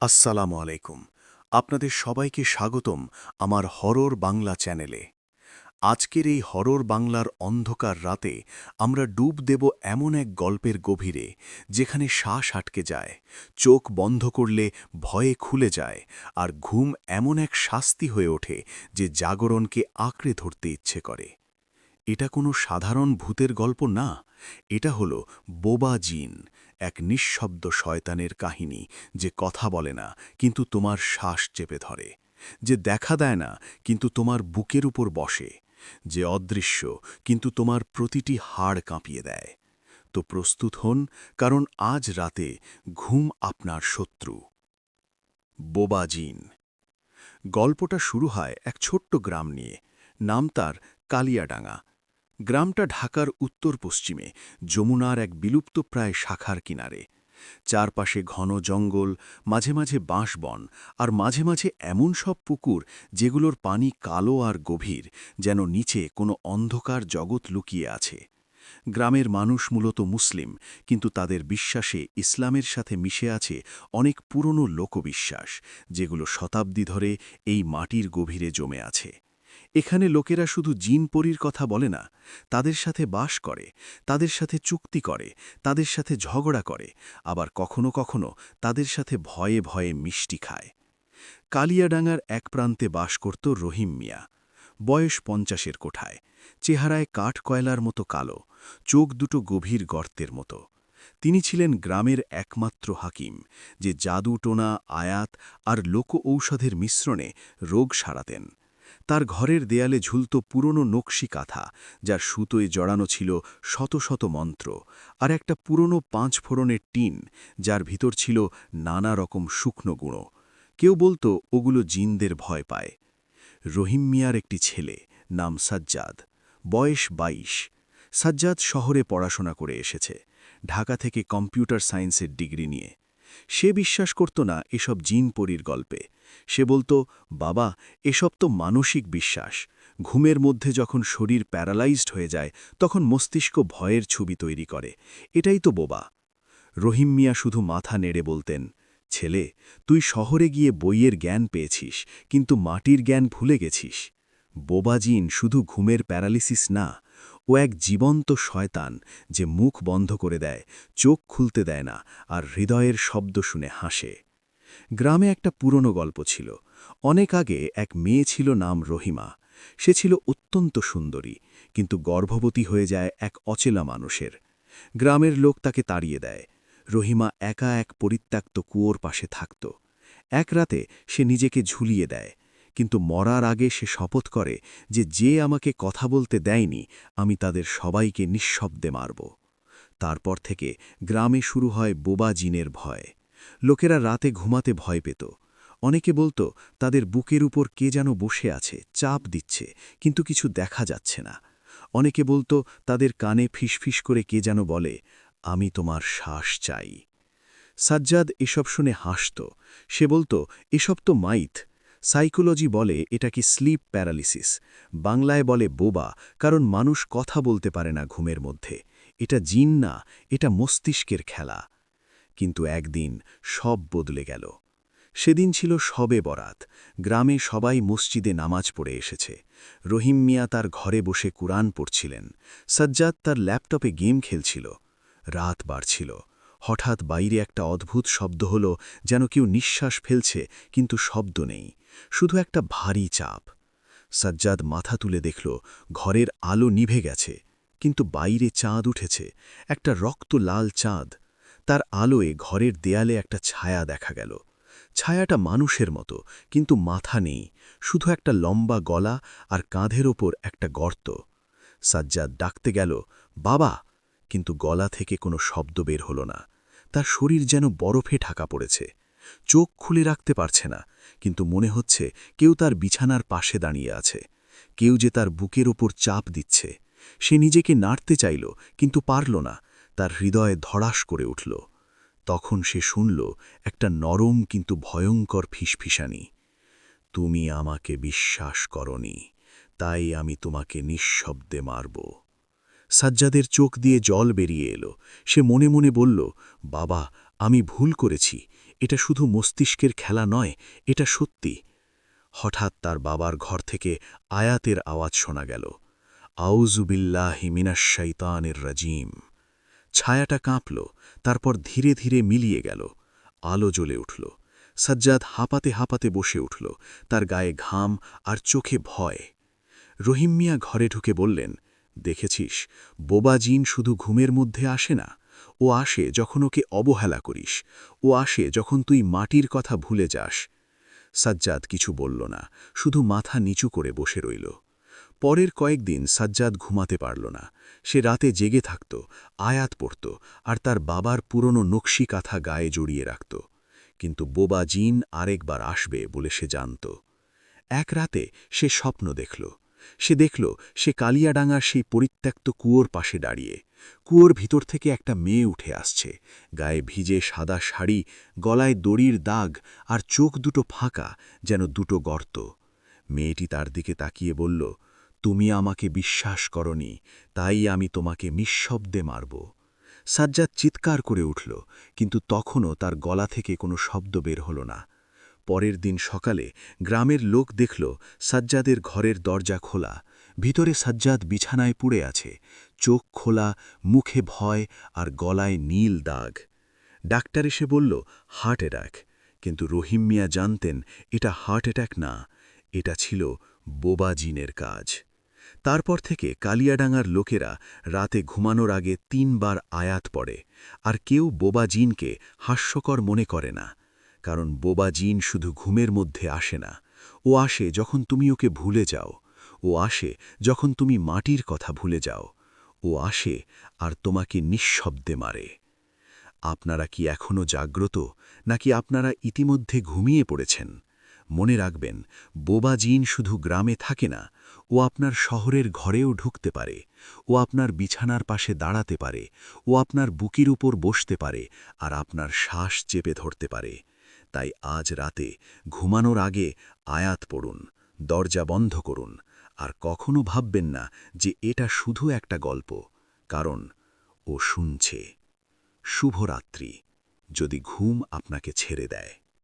আসসালামু আলাইকুম। আপনাদের সবাইকে স্বাগতম আমার হরর বাংলা চ্যানেলে। আজকের এই হরর বাংলার অন্ধকার রাতে আমরা ডুব দেব এমন এক গল্পের গভীরে, যেখানে শ্বাস আটকে যায়, চোখ বন্ধ করলে ভয়ে খুলে যায়, আর ঘুম এমন এক শাস্তি হয়ে ওঠে যে জাগরণকে আঁকড়ে ধরতে ইচ্ছে করে। এটা কোনো সাধারণ ভূতের গল্প না, এটা হলো বোবা জিন, এক নিঃশব্দ শয়তানের কাহিনী, যে কথা বলে না কিন্তু তোমার শ্বাস চেপে ধরে, যে দেখা দেয় না কিন্তু তোমার বুকের উপর বসে, যে অদৃশ্য কিন্তু তোমার প্রতিটি হাড় কাঁপিয়ে দেয়। তো প্রস্তুত হন, কারণ আজ রাতে ঘুম আপনার শত্রু। বোবা জিন। গল্পটা শুরু হয় এক ছোট্ট গ্রাম নিয়ে। নাম তার কালিয়াডাঙ্গা। গ্রামটা ঢাকার উত্তর পশ্চিমে, যমুনার এক বিলুপ্তপ্রায় শাখার কিনারে। চারপাশে ঘন জঙ্গল, মাঝে মাঝে বাঁশবন, আর মাঝে মাঝে এমন সব পুকুর যেগুলোর পানি কালো আর গভীর, যেন নিচে কোনো অন্ধকার জগৎ লুকিয়ে আছে। গ্রামের মানুষ মূলত মুসলিম, কিন্তু তাদের বিশ্বাসে ইসলামের সাথে মিশে আছে অনেক পুরনো লোকবিশ্বাস, যেগুলো শতাব্দী ধরে এই মাটির গভীরে জমে আছে। এখানে লোকেরা শুধু জিন-পরীর কথা বলে না, তাদের সাথে বাস করে, তাদের সাথে চুক্তি করে, তাদের সাথে ঝগড়া করে, আবার কখনো কখনো তাদের সাথে ভয়ে ভয়ে মিষ্টি খায়। কালিয়াডাঙ্গার এক প্রান্তে বাস করত রহিম মিয়া। বয়স ৫০-এর কোঠায়, চেহারায় কাঠ কয়লার মতো কালো, চোখ দুটো গভীর গর্তের মতো। তিনি ছিলেন গ্রামের একমাত্র হাকিম, যে জাদু টোনা, আয়াত আর লোক ঔষধের মিশ্রণে রোগ সারাতেন। তার ঘরের দেয়ালে ঝুলত পুরনো নকশি কাঁথা, যার সুতোয় জড়ানো ছিল শত শত মন্ত্র, আর একটা পুরনো ৫ ফোড়নের টিন, যার ভিতর ছিল নানা রকম শুকনো গুঁড়ো। কেউ বলতো ওগুলো জিনদের ভয় পায়। রহিম মিয়ার একটি ছেলে, নাম সাজ্জাদ, বয়স ২২। সাজ্জাদ শহরে পড়াশোনা করে এসেছে, ঢাকা থেকে কম্পিউটার সায়েন্সের ডিগ্রি নিয়ে। সে বিশ্বাস করত না এসব জিন-পরীর গল্পে। সে বলতো, বাবা, এসব তো মানসিক বিশ্বাস। ঘুমের মধ্যে যখন শরীর প্যারালাইজড হয়ে যায়, তখন মস্তিষ্ক ভয়ের ছবি তৈরি করে। এটাই তো বোবা। রহিম মিয়া শুধু মাথা নেড়ে বলতেন, ছেলে, তুই শহরে গিয়ে বইয়ের জ্ঞান পেয়েছিস, কিন্তু মাটির জ্ঞান ভুলে গেছিস। বোবা জিন শুধু ঘুমের প্যারালিসিস না, ও এক জীবন্ত শয়তান, যে মুখ বন্ধ করে দেয়, চোখ খুলতে দেয় না, আর হৃদয়ের শব্দ শুনে হাসে। গ্রামে একটা পুরনো গল্প ছিল। অনেক আগে এক মেয়ে ছিল, নাম রহিমা। সে ছিল অত্যন্ত সুন্দরী, কিন্তু গর্ভবতী হয়ে যায় এক অচেনা মানুষের। গ্রামের লোক তাকে তাড়িয়ে দেয়। রহিমা একা এক পরিত্যক্ত কুয়োর পাশে থাকত। এক রাতে সে নিজেকে ঝুলিয়ে দেয়, কিন্তু মরার আগে সে শপথ করে যে যে আমাকে কথা বলতে দেয়নি, আমি তাদের সবাইকে নিঃশব্দে মারব। তারপর থেকে গ্রামে শুরু হয় বোবা জিনের ভয়। লোকেরা রাতে ঘুমাতে ভয় পেত। অনেকে বলতো তাদের বুকের উপর কে যেন বসে আছে, চাপ দিচ্ছে, কিন্তু কিছু দেখা যাচ্ছে না। অনেকে বলতো তাদের কানে ফিসফিস করে কে যেন বলে, আমি তোমার শ্বাস চাই। সাজ্জাদ এসব শুনে হাসত। সে বলতো, এসব তো মাইথ। সাইকোলজি বলে এটা কি স্লিপ প্যারালিসিস। বাংলায় বলে বোবা, কারণ মানুষ কথা বলতে পারে না ঘুমের মধ্যে। এটা জিন না, এটা মস্তিষ্কের খেলা। কিন্তু একদিন সব বদলে গেল। সেদিন ছিল শবে বরাত। গ্রামে সবাই মসজিদে নামাজ পড়ে এসেছে। রহিম মিয়া তার ঘরে বসে কুরআন পড়ছিলেন। সাজ্জাদ তার ল্যাপটপে গেম খেলছিল। রাত বাড়ছিল। হঠাৎ বাইরে একটা অদ্ভুত শব্দ হলো, যেন কেউ নিঃশ্বাস ফেলছে, কিন্তু শব্দ নেই, শুধু একটা ভারী চাপ। সাজ্জাদ মাথা তুলে দেখল, ঘরের আলো নিভে গেছে, কিন্তু বাইরে চাঁদ উঠেছে, একটা রক্ত লাল চাঁদ। তার আলোয় ঘরের দেয়ালে একটা ছায়া দেখা গেল। ছায়াটা মানুষের মতো, কিন্তু মাথা নেই, শুধু একটা লম্বা গলা আর কাঁধের ওপর একটা গর্ত। সাজ্জাদ ডাকতে গেল, বাবা, কিন্তু গলা থেকে কোনো শব্দ বের হলো না। তার শরীর যেন বরফে ঢাকা পড়েছে। চোখ খুলে রাখতে পারছে না, কিন্তু মনে হচ্ছে কেউ তার বিছানার পাশে দাঁড়িয়ে আছে, কেউ যে তার বুকের ওপর চাপ দিচ্ছে। সে নিজেকে নাড়তে চাইল, কিন্তু পারল না। তার হৃদয়ে ধড়াস করে উঠল। তখন সে শুনল একটা নরম কিন্তু ভয়ঙ্কর ফিসফিসানি, তুমি আমাকে বিশ্বাস করনি, তাই আমি তোমাকে নিঃশব্দে মারব। সাজ্জাদের চোখ দিয়ে জল বেরিয়ে এলো। সে মনে মনে বলল, বাবা, আমি ভুল করেছি। এটা শুধু মস্তিষ্কের খেলা নয়, এটা সত্যি। হঠাৎ তার বাবার ঘর থেকে আয়াতের আওয়াজ শোনা গেল, আউযু বিল্লাহি মিনাশ শাইতানির রাজিম। ছায়াটা কাঁপল, তারপর ধীরে ধীরে মিলিয়ে গেল। আলো জ্বলে উঠল। সাজ্জাদ হাঁপাতে হাঁপাতে বসে উঠল, তার গায়ে ঘাম আর চোখে ভয়। রহিম মিয়া ঘরে ঢুকে বললেন, দেখেছিস, বোবা জিন শুধু ঘুমের মধ্যে আসে না। ও আসে যখন ওকে অবহেলা করিস। ও আসে যখন তুই মাটির কথা ভুলে যাস। সাজ্জাদ কিছু বলল না, শুধু মাথা নিচু করে বসে রইল। পরের কয়েকদিন সাজ্জাদ ঘুমাতে পারল না। সে রাতে জেগে থাকত, আয়াত পড়ত, আর তার বাবার পুরনো নকশি কাঁথা গায়ে জড়িয়ে রাখত। কিন্তু বোবা জিন আরেকবার আসবে বলে সে জানত। এক রাতে সে স্বপ্ন দেখল। সে কালিয়াডাঙ্গার সেই পরিত্যক্ত কুয়োর পাশে দাঁড়িয়ে। কুয়োর ভিতর থেকে একটা মেয়ে উঠে আসছে, গায়ে ভিজে সাদা শাড়ি, গলায় দড়ির দাগ, আর চোখ দুটো ফাঁকা, যেন দুটো গর্ত। মেয়েটি তার দিকে তাকিয়ে বলল, তুমি আমাকে বিশ্বাস করনি, তাই আমি তোমাকে নিঃশব্দে মারব। সাজ্জাদ চিৎকার করে উঠল, কিন্তু তখনও তার গলা থেকে কোনো শব্দ বের হল না। পরের দিন সকালে গ্রামের লোক দেখল সাজ্জাদের ঘরের দরজা খোলা। ভিতরে সাজ্জাদ বিছানায় পুড়ে আছে, চোখ খোলা, মুখে ভয় আর গলায় নীল দাগ। ডাক্তার এসে বলল, হার্ট অ্যাটাক। কিন্তু রহিম মিয়া জানতেন এটা হার্ট অ্যাটাক না, এটা ছিল বোবা জিনের কাজ। তারপর থেকে কালিয়াডাঙ্গার লোকেরা রাতে ঘুমানোর আগে ৩ বার আয়াত পড়ে, আর কেউ বোবা জিনকে হাস্যকর মনে করে না। কারণ বোবা জিন শুধু ঘুমের মধ্যে আসে না, ও আসে যখন তুমি ওকে ভুলে যাও। ও আসে যখন তুমি মাটির কথা ভুলে যাও। ও আসে আর তোমাকে নিঃশব্দে মারে। আপনারা কি এখনও জাগ্রত, নাকি আপনারা ইতিমধ্যে ঘুমিয়ে পড়েছেন? মনে রাখবেন, বোবা জিন শুধু গ্রামে থাকে না, ও আপনার শহরের ঘরেও ঢুকতে পারে। ও আপনার বিছানার পাশে দাঁড়াতে পারে, ও আপনার বুকের উপর বসতে পারে, আর আপনার শ্বাস চেপে ধরতে পারে। তাই আজ রাতে ঘুমানোর আগে আয়াত পড়ুন, দরজা বন্ধ করুন, আর কখনো ভাববেন না যে এটা শুধু একটা গল্প, কারণ ও শুনছে। শুভরাত্রি, যদি ঘুম আপনাকে ছেড়ে দেয়।